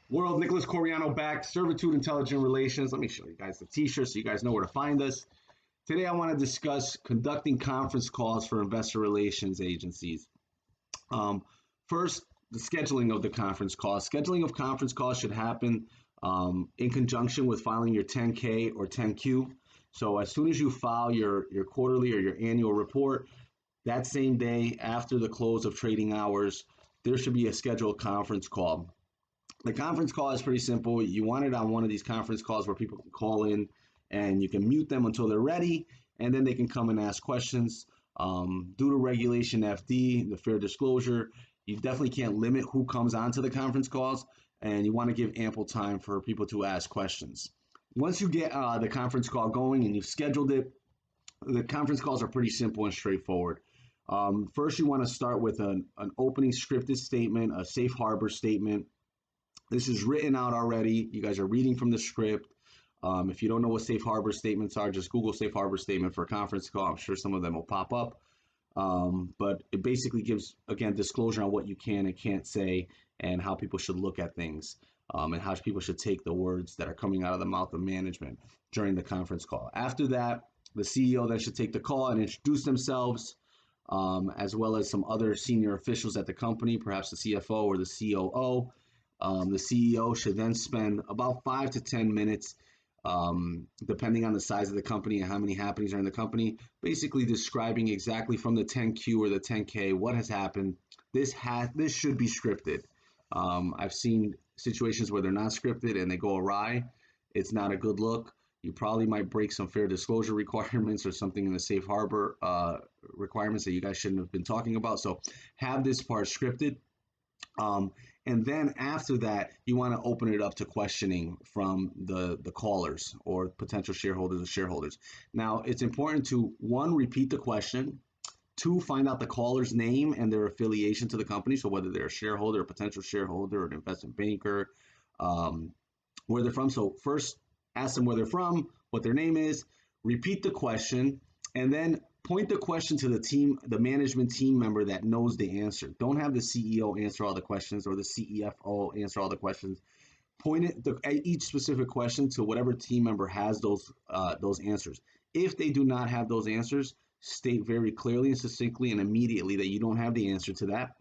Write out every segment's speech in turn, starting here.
World, Nicholas Coriano back, Servitude Intelligent Relations. Let me show you guys the t-shirt so you guys know where to find us. Today I want to discuss conducting conference calls for investor relations agencies. First, the scheduling of the conference calls. Scheduling of conference calls should happen in conjunction with filing your 10K or 10Q. So as soon as you file your quarterly or your annual report, that same day after the close of trading hours, there should be a scheduled conference call. The conference call is pretty simple. You want it on one of these conference calls where people can call in and you can mute them until they're ready, and then they can come and ask questions. Due to Regulation FD, the fair disclosure, you definitely can't limit who comes onto the conference calls, and you want to give ample time for people to ask questions. Once you get the conference call going and you've scheduled it, the conference calls are pretty simple and straightforward. First, you want to start with an opening scripted statement, a safe harbor statement. This is written out already. You guys are reading from the script. If you don't know what safe harbor statements are, just Google safe harbor statement for a conference call. I'm sure some of them will pop up. But it basically gives, again, disclosure on what you can and can't say and how people should look at things, and how people should take the words that are coming out of the mouth of management during the conference call. After that, the CEO then should take the call and introduce themselves, as well as some other senior officials at the company, perhaps the CFO or the COO. The CEO should then spend about 5 to 10 minutes, depending on the size of the company and how many happenings are in the company, basically describing exactly from the 10Q or the 10K what has happened. This should be scripted. I've seen situations where they're not scripted and they go awry. It's not a good look. You probably might break some fair disclosure requirements or something in the safe harbor requirements that you guys shouldn't have been talking about. So have this part scripted. And then after that, you want to open it up to questioning from the callers or potential shareholders or shareholders. Now, it's important to, one, repeat the question, two, find out the caller's name and their affiliation to the company. So whether they're a shareholder, a potential shareholder, or an investment banker, where they're from. So first, ask them where they're from, what their name is, repeat the question, and then point the question to the team, the management team member that knows the answer. Don't have the CEO answer all the questions or the CFO answer all the questions. Point each specific question to whatever team member has those answers. If they do not have those answers, state very clearly and succinctly and immediately that you don't have the answer to that,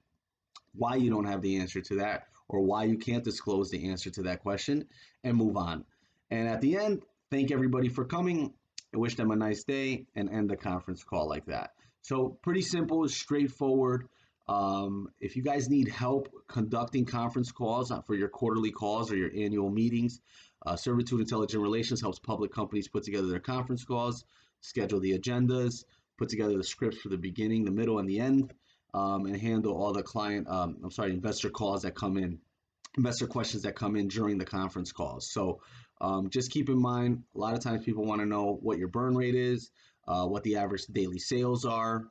why you don't have the answer to that, or why you can't disclose the answer to that question, and move on. And at the end, thank everybody for coming. I wish them a nice day and end the conference call like that. So pretty simple, straightforward. If you guys need help conducting conference calls for your quarterly calls or your annual meetings, Servitude Intelligent Relations helps public companies put together their conference calls, schedule the agendas, put together the scripts for the beginning, the middle, and the end, and handle all the investor calls that come in, investor questions that come in during the conference calls. So just keep in mind, a lot of times people want to know what your burn rate is, what the average daily sales are,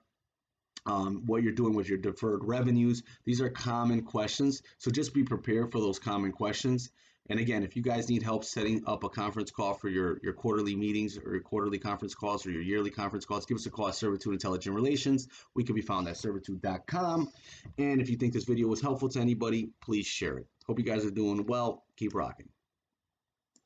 what you're doing with your deferred revenues. These are common questions. So just be prepared for those common questions. And again, if you guys need help setting up a conference call for your quarterly meetings or your quarterly conference calls or your yearly conference calls, give us a call at Servitude Intelligent Relations. We can be found at servitude.com. And if you think this video was helpful to anybody, please share it. Hope you guys are doing well. Keep rocking.